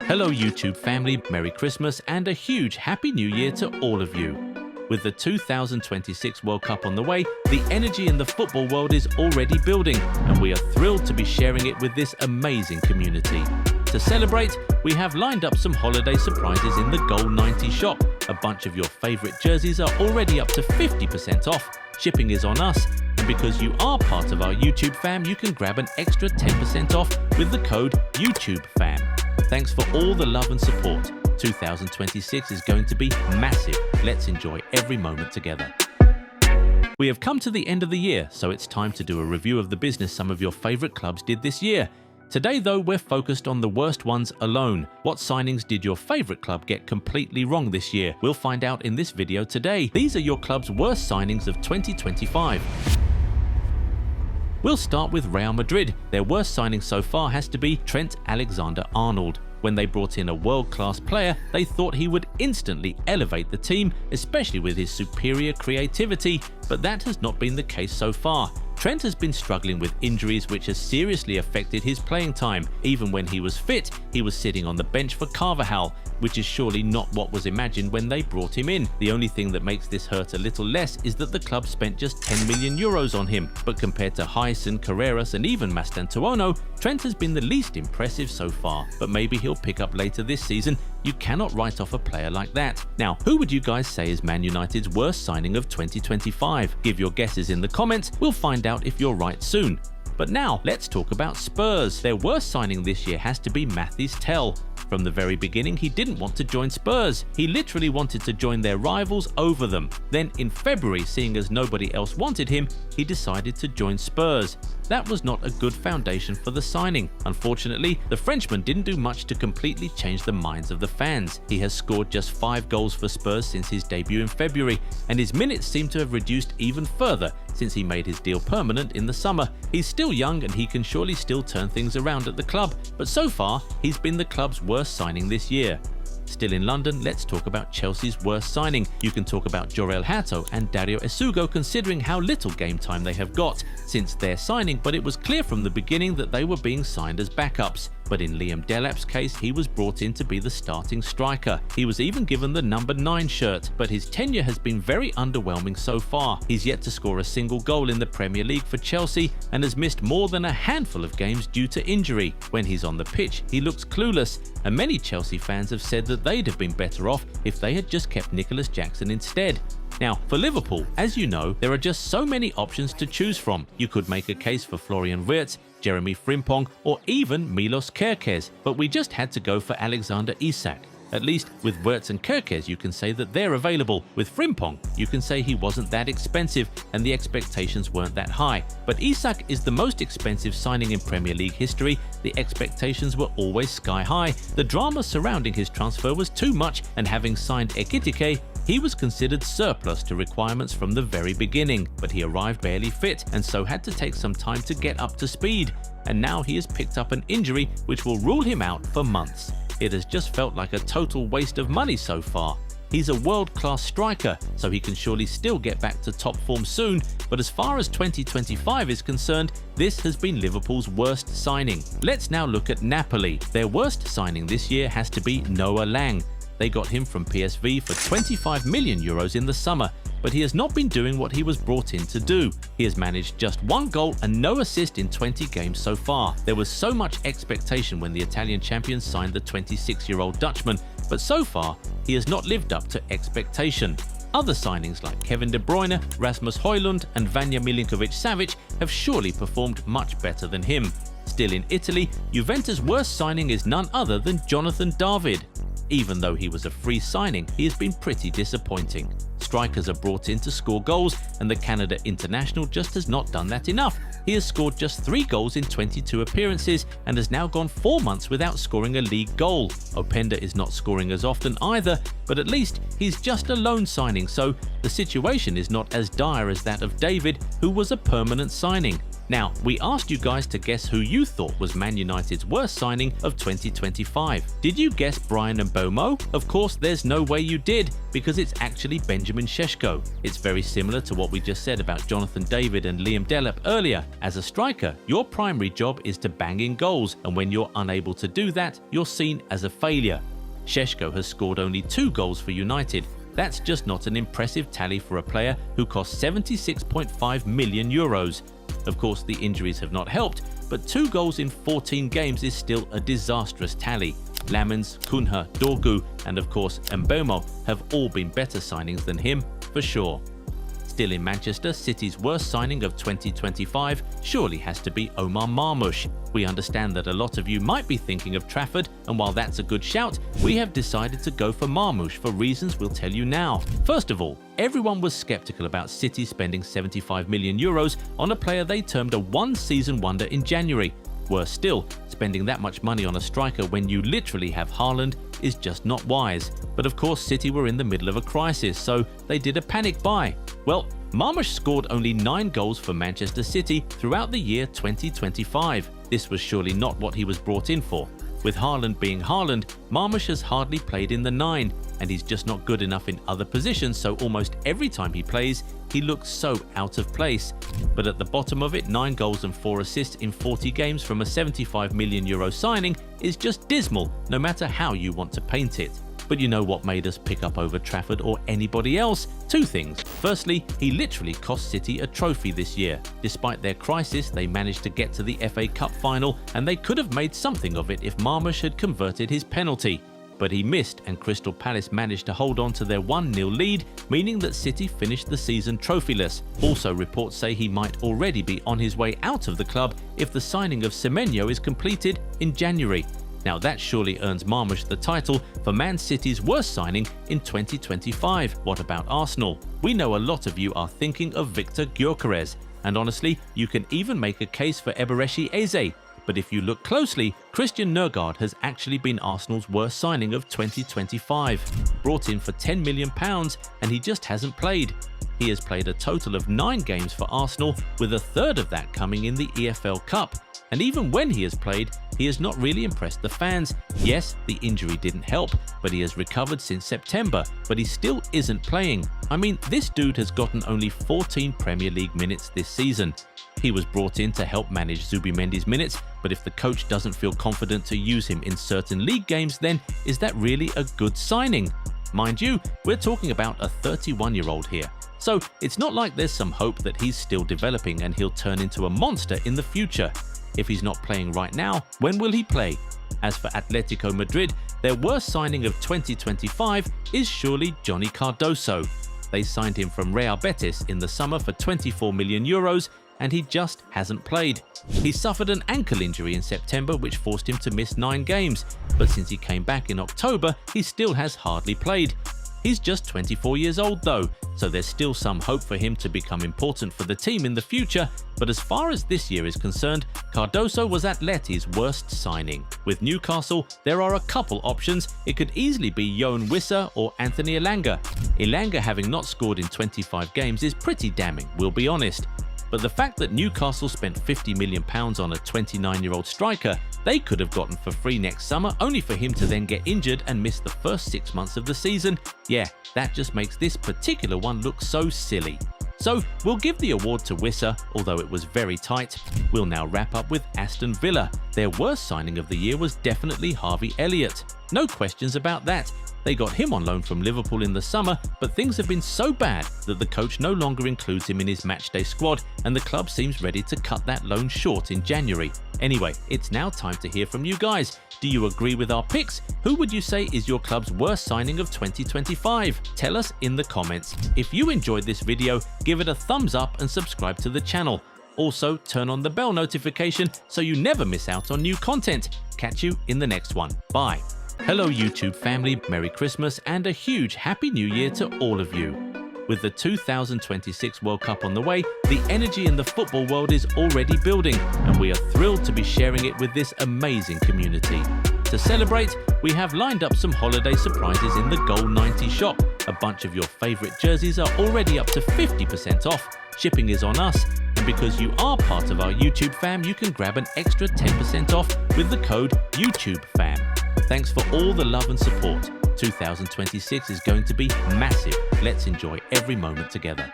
Hello YouTube family, Merry Christmas and a huge Happy New Year to all of you. With the 2026 World Cup on the way, the energy in the football world is already building and we are thrilled to be sharing it with this amazing community. To celebrate, we have lined up some holiday surprises in the Goal 90 shop. A bunch of your favorite jerseys are already up to 50% off. Shipping is on us, and because you are part of our YouTube fam, you can grab an extra 10% off with the code YouTubeFam. Thanks for all the love and support. 2026 is going to be massive. Let's enjoy every moment together. We have come to the end of the year, so it's time to do a review of the business some of your favorite clubs did this year. Today though, we're focused on the worst ones alone. What signings did your favorite club get completely wrong this year? We'll find out in this video today. These are your club's worst signings of 2025. We'll start with Real Madrid. Their worst signing so far has to be Trent Alexander-Arnold. When they brought in a world-class player, they thought he would instantly elevate the team, especially with his superior creativity, but that has not been the case so far. Trent has been struggling with injuries which has seriously affected his playing time. Even when he was fit, he was sitting on the bench for Carvajal, which is surely not what was imagined when they brought him in. The only thing that makes this hurt a little less is that the club spent just 10 million euros on him, but compared to Hyson, Carreras and even Mastantuono, Trent has been the least impressive so far, but maybe he'll pick up later this season. You cannot write off a player like that. Now, who would you guys say is Man United's worst signing of 2025? Give your guesses in the comments, we'll find out if you're right soon. But now, let's talk about Spurs. Their worst signing this year has to be Mathys Tel. From the very beginning, he didn't want to join Spurs. He literally wanted to join their rivals over them. Then in February, seeing as nobody else wanted him, he decided to join Spurs. That was not a good foundation for the signing. Unfortunately, the Frenchman didn't do much to completely change the minds of the fans. He has scored just 5 goals for Spurs since his debut in February, and his minutes seem to have reduced even further since he made his deal permanent in the summer. He's still young and he can surely still turn things around at the club, but so far, he's been the club's worst signing this year. Still in London, let's talk about Chelsea's worst signing. You can talk about Jorel Hato and Dario Esugo considering how little game time they have got since their signing, but it was clear from the beginning that they were being signed as backups. But in Liam Delap's case, he was brought in to be the starting striker. He was even given the number 9 shirt, but his tenure has been very underwhelming so far. He's yet to score a single goal in the Premier League for Chelsea and has missed more than a handful of games due to injury. When he's on the pitch, he looks clueless, and many Chelsea fans have said that they'd have been better off if they had just kept Nicholas Jackson instead. Now, for Liverpool, as you know, there are just so many options to choose from. You could make a case for Florian Wirtz, Jeremy Frimpong, or even Milos Kerkez, but we just had to go for Alexander Isak. At least with Wirtz and Kerkez, you can say that they're available. With Frimpong, you can say he wasn't that expensive and the expectations weren't that high. But Isak is the most expensive signing in Premier League history. The expectations were always sky high. The drama surrounding his transfer was too much, and having signed Ekitike, he was considered surplus to requirements from the very beginning, but he arrived barely fit and so had to take some time to get up to speed. And now he has picked up an injury which will rule him out for months. It has just felt like a total waste of money so far. He's a world-class striker, so he can surely still get back to top form soon, but as far as 2025 is concerned, this has been Liverpool's worst signing. Let's now look at Napoli. Their worst signing this year has to be Noah Lang. They got him from PSV for 25 million euros in the summer, but he has not been doing what he was brought in to do. He has managed just 1 goal and no assist in 20 games so far. There was so much expectation when the Italian champions signed the 26-year-old Dutchman, but so far, he has not lived up to expectation. Other signings like Kevin De Bruyne, Rasmus Højlund and Vanja Milinkovic-Savic have surely performed much better than him. Still in Italy, Juventus' worst signing is none other than Jonathan David. Even though he was a free signing, he has been pretty disappointing. Strikers are brought in to score goals, and the Canada international just has not done that enough. He has scored just 3 goals in 22 appearances and has now gone 4 months without scoring a league goal. Openda is not scoring as often either, but at least he's just a loan signing, so the situation is not as dire as that of David, who was a permanent signing. Now, we asked you guys to guess who you thought was Man United's worst signing of 2025. Did you guess Bryan Mbeumo? Of course, there's no way you did, because it's actually Benjamin Šeško. It's very similar to what we just said about Jonathan David and Liam Delap earlier. As a striker, your primary job is to bang in goals, and when you're unable to do that, you're seen as a failure. Šeško has scored only 2 goals for United. That's just not an impressive tally for a player who cost 76.5 million euros. Of course, the injuries have not helped, but 2 goals in 14 games is still a disastrous tally. Lamens, Cunha, Dorgu, and of course Mbeumo have all been better signings than him, for sure. Still in Manchester, City's worst signing of 2025 surely has to be Omar Marmoush. We understand that a lot of you might be thinking of Trafford, and while that's a good shout, we have decided to go for Marmoush for reasons we'll tell you now. First of all, everyone was skeptical about City spending 75 million euros on a player they termed a one-season wonder in January. Worse still, spending that much money on a striker when you literally have Haaland is just not wise. But of course, City were in the middle of a crisis, so they did a panic buy. Well, Marmoush scored only 9 goals for Manchester City throughout the year 2025. This was surely not what he was brought in for. With Haaland being Haaland, Marmoush has hardly played in the 9, and he's just not good enough in other positions, so almost every time he plays, he looks so out of place. But at the bottom of it, 9 goals and 4 assists in 40 games from a 75 million euro signing is just dismal, no matter how you want to paint it. But you know what made us pick up over Trafford or anybody else? 2 things. Firstly, he literally cost City a trophy this year. Despite their crisis, they managed to get to the FA Cup final, and they could have made something of it if Marmoush had converted his penalty. But he missed, and Crystal Palace managed to hold on to their 1-0 lead, meaning that City finished the season trophyless. Also, reports say he might already be on his way out of the club if the signing of Semenyo is completed in January. Now that surely earns Marmoush the title for Man City's worst signing in 2025. What about Arsenal? We know a lot of you are thinking of Victor Gyökeres, and honestly, you can even make a case for Eberechi Eze. But if you look closely, Christian Nørgaard has actually been Arsenal's worst signing of 2025. Brought in for £10 million, and he just hasn't played. He has played a total of 9 games for Arsenal, with a third of that coming in the EFL Cup. And even when he has played, he has not really impressed the fans. Yes, the injury didn't help, but he has recovered since September, but he still isn't playing. I mean, this dude has gotten only 14 Premier League minutes this season. He was brought in to help manage Zubimendi's minutes, but if the coach doesn't feel confident to use him in certain league games, then is that really a good signing? Mind you, we're talking about a 31-year-old here. So it's not like there's some hope that he's still developing and he'll turn into a monster in the future. If he's not playing right now, when will he play? As for Atletico Madrid, their worst signing of 2025 is surely Johnny Cardoso. They signed him from Real Betis in the summer for 24 million euros, and he just hasn't played. He suffered an ankle injury in September which forced him to miss 9 games, but since he came back in October, he still has hardly played. He's just 24 years old though, so there's still some hope for him to become important for the team in the future, but as far as this year is concerned, Cardoso was Atleti's worst signing. With Newcastle, there are a couple options. It could easily be Yoan Wissa or Anthony Elanga. Elanga, having not scored in 25 games, is pretty damning, we'll be honest. But the fact that Newcastle spent £50 million on a 29-year-old striker they could have gotten for free next summer, only for him to then get injured and miss the first 6 months of the season, yeah, that just makes this particular one look so silly. So we'll give the award to Wissa, although it was very tight. We'll now wrap up with Aston Villa. Their worst signing of the year was definitely Harvey Elliott. No questions about that. They got him on loan from Liverpool in the summer, but things have been so bad that the coach no longer includes him in his matchday squad, and the club seems ready to cut that loan short in January. Anyway, it's now time to hear from you guys. Do you agree with our picks? Who would you say is your club's worst signing of 2025? Tell us in the comments. If you enjoyed this video, give it a thumbs up and subscribe to the channel. Also, turn on the bell notification so you never miss out on new content. Catch you in the next one. Bye. Hello YouTube family, Merry Christmas and a huge Happy New Year to all of you. With the 2026 World Cup on the way, the energy in the football world is already building, and we are thrilled to be sharing it with this amazing community. To celebrate, we have lined up some holiday surprises in the Goal 90 shop. A bunch of your favorite jerseys are already up to 50% off. Shipping is on us, And because you are part of our YouTube fam, you can grab an extra 10% off with the code YouTubeFam. Thanks for all the love and support. 2026 is going to be massive. Let's enjoy every moment together.